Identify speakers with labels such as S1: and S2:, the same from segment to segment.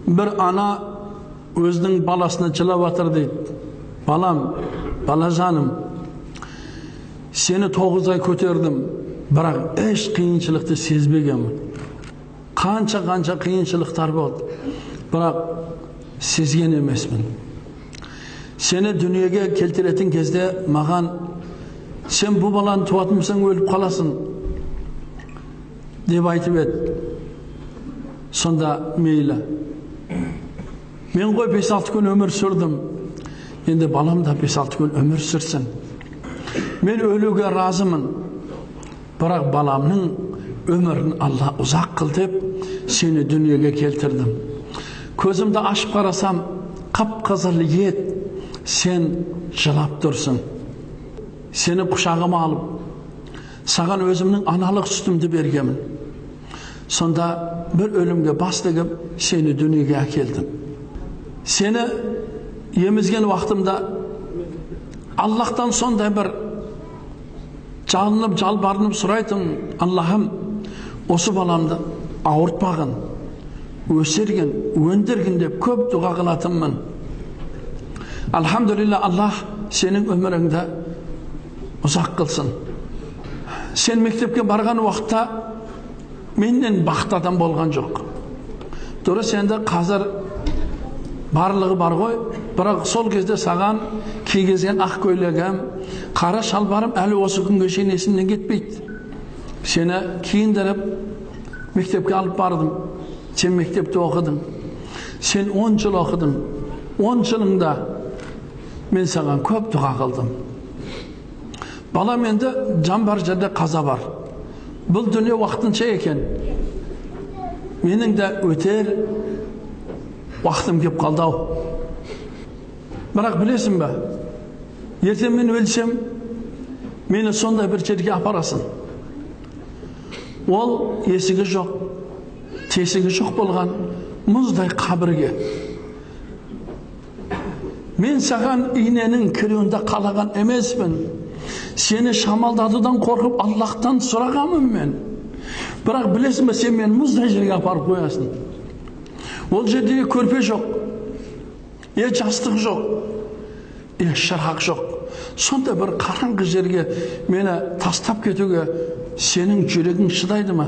S1: Bir ana özünün balasına жылап atır deydi. Balam, balacanım, seni 9 ay көтердім, бірақ еш қиыншылықты сезбегенмін. Қанша қиыншылықтар болды, бірақ сезген емеспін. Seni dünyaya keltirетін кезде маған, sen bu баланы туатымсың, өліп қаласың, деп айтып еді. Сонда мейлі. Мен ғой 5-6 күн өмір сүрдім. Енді балам да 5-6 күн өмір сүрсін. Мен өлуге разымын. Бірақ баламның өмірін Алла ұзақ қыл деп, seni dünyaya келтірдім. Көзімді ашып қарасам, қап-қызыл ет, sen жылап тұрсың. Seni құшағыма алып, саған өзімнің аналық сүтімді бергенмін. Сонда bir ölümge bas degip seni dünyaya әкелдім. Seni emizgen vaqtimda Allah'tan sonday bir жалынып, жалбарынып сұрайтын, Allah'ım, осы баламды ауыртпағын, өсерген, өндірген деп көп дұға қылатынмын. Alhamdulillah, Allah senin ömründe uzak kılsın. Sen mektepke bargan vaqtda menden бақытты адам болған жоқ. Doğru, sende қазір барлығы бар ғой, бірақ сол кезде саған кигізген ақ көйлегім, қара шалбарым әлі осы күнге шейін есімнен кетпейді. Seni kiyindirіп мектепке алып бардым. Sen мектепте оқыдың. Sen 10 жыл оқыдың. 10 жылыңда мен саған көп дұға қылдым. Балам, енді жан бар жерде қаза бар. Бұл дүние уақытынша екен. Менің де өтер уақытым кеп қалды ау. Бірақ білесің бе, ертең мен өлсем, мені сондай бір жерге апарасың. Ол есігі жоқ, тесігі жоқ болған мұздай қабірге. Мен саған иненің кіруінде қалаған емеспін. Seni şamaldadыдан қорқып Allah'tan сұрағанмын мен. Бірақ білесің бе, сен мені мұздай жерге апарып қоясың. Ол жерде көрпе жоқ, жастық жоқ, шырақ жоқ. Сонда бір қараңғы жерге мені тастап кетуге сенің жүрегің шыдайды ма?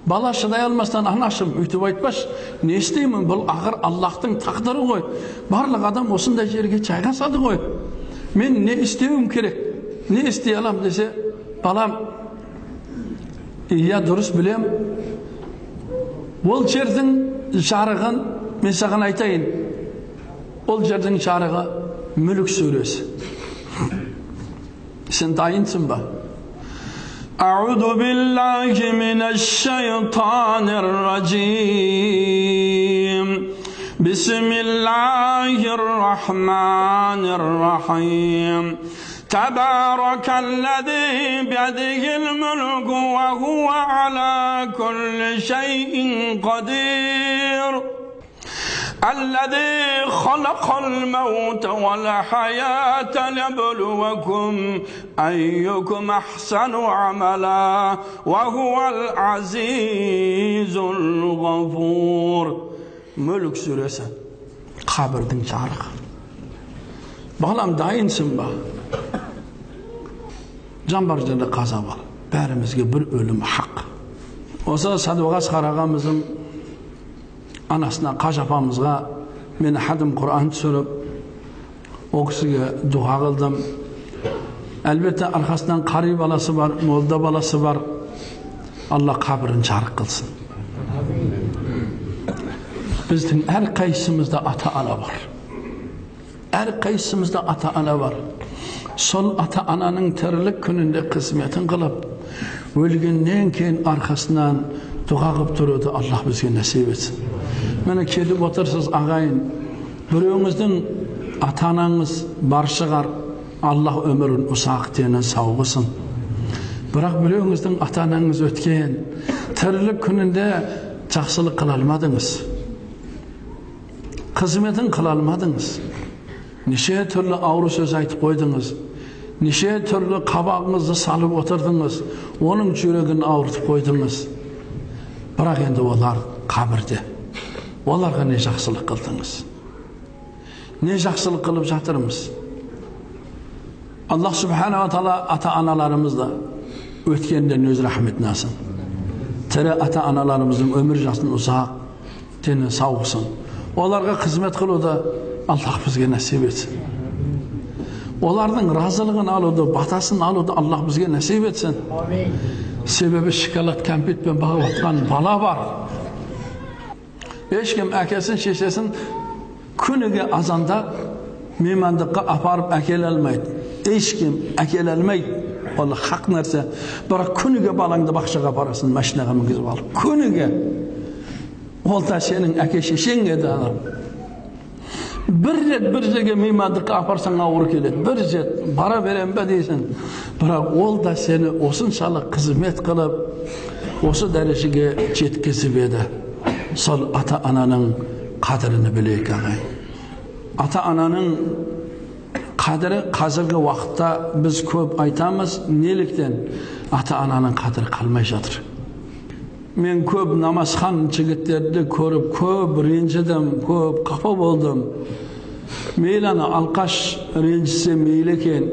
S1: Бала шыдай алмастан, анашым, өйтіп айтпаш, не істеймін, бұл ақыр Аллахтың тақдыры ғой. Барлық адам осындай жерге жайғасады ғой. Мен не істеуім керек? Ne isteyalım dese, balam, ya dürüst bilem, ol жердің жарығын мен саған айтайын. Ol жердің жарығы Мүлік сүресі. Sen dayınsın ba? A'udhu billahi mineşşeytanirracim. Bismillahirrahmanirrahim. تبارك الذي بيده الملك وهو على كل شيء قدير الذي خلق الموت والحياة ليبلوكم أيكم أحسن عملا وهو العزيز الغفور. Mülk suresi. Kabirдің жарығы. Balam, dayınsın ba? Can бар жерде қаза бар. Бәрімізге бір өлім хақ. Осы Садуғас қарағамыздың анасына, Қажы апамызға мен хадым Құран түсіріп, о кісіге дұға қылдым. Әлбетте арқасынан қари баласы бар, молда баласы бар. Алла қабірін жарық қылсын. Біздің әрқайсымызда ата-ана бар. Әрқайсымызда ата-ана бар. Sol ata-ananın tirilik gününde kısmetin kılıp, өлгеннен кейін арқасынан дұға қылып тұруды Allah бізге нәсіп етсін. Мені келіп отырсыз ағайын, біреуіңіздің ата-анаңыз бар шығар, Allah өмірін ұсақ денін сауғысын. Бірақ біреуіңіздің ата-анаңыз өткен, тірілік күнінде жақсылық қыла алмадыңыз. Қызметін қыла алмадыңыз. Неше түрлі ауру сөз айтып қойдыңыз. Неше түрлі қабағыңызды салып отырдыңыз. Оның жүрегін ауыртып қойдыңыз. Бірақ енді олар қабірде. Olarga ne жақсылық qıldınız? Ne жақсылық qılıp жатырмыз? Allah subhanahu wa ta'ala ata-analarımızla ötkenden öz rahmetine alsın. Tire ata-analarımızın ömür yaşının uzak, teni sağ olsun. Onlarga hizmet kılıda Allah bizge nasip etsin. Onlardan razılığını alıda, batasını alıda Allah bizge nasip etsin. Sebebi şokolat, kampit ben bağıb atkan bala var. Hiç kim әкесін, шешесін күніге азанда меймандыққа апарып әкеле алмайды. Ешкім әкеле алмайды. Ол хақ нәрсе. Бірақ күніге балаңды бақшаға апарасың, машинаға мінгізіп алып. Күніге. Ол да сенің әке шешең еді адам. Bir жерге меймандыққа апарсаң ауыр келеді. Bir жет бара берем бе дейсің. Бірақ ол да сені осыншалық қызмет қылып, осы дәрежеге жеткізіп еді. Sol ata-ananın qadrini bileyik ağay. Ata-ananın qadri қазіргі vaqtda biz ko'p aytamiz, nelikten ata-ananın qadri qalmay жатыр. Men ko'p namazxon jigitlerni ko'rib, ko'p renjidim, ko'p xafa bo'ldim. Meylani alqash renjisi meylekin,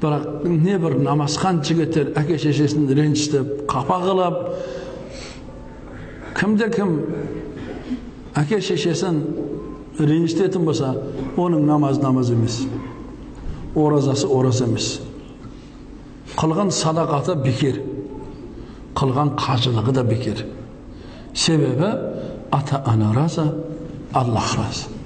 S1: biroq ne bir namazxon jigitler aka sheshesini renjitib, xafa qilib, kimde-kim aka şeşesin renjitetin bolsa, onun namaz emas. Orazası oraz emas. Qilgan sadaqati bekir. Qilgan qajılığı da bekir. Sebebi ata-ana razı, Allah razı.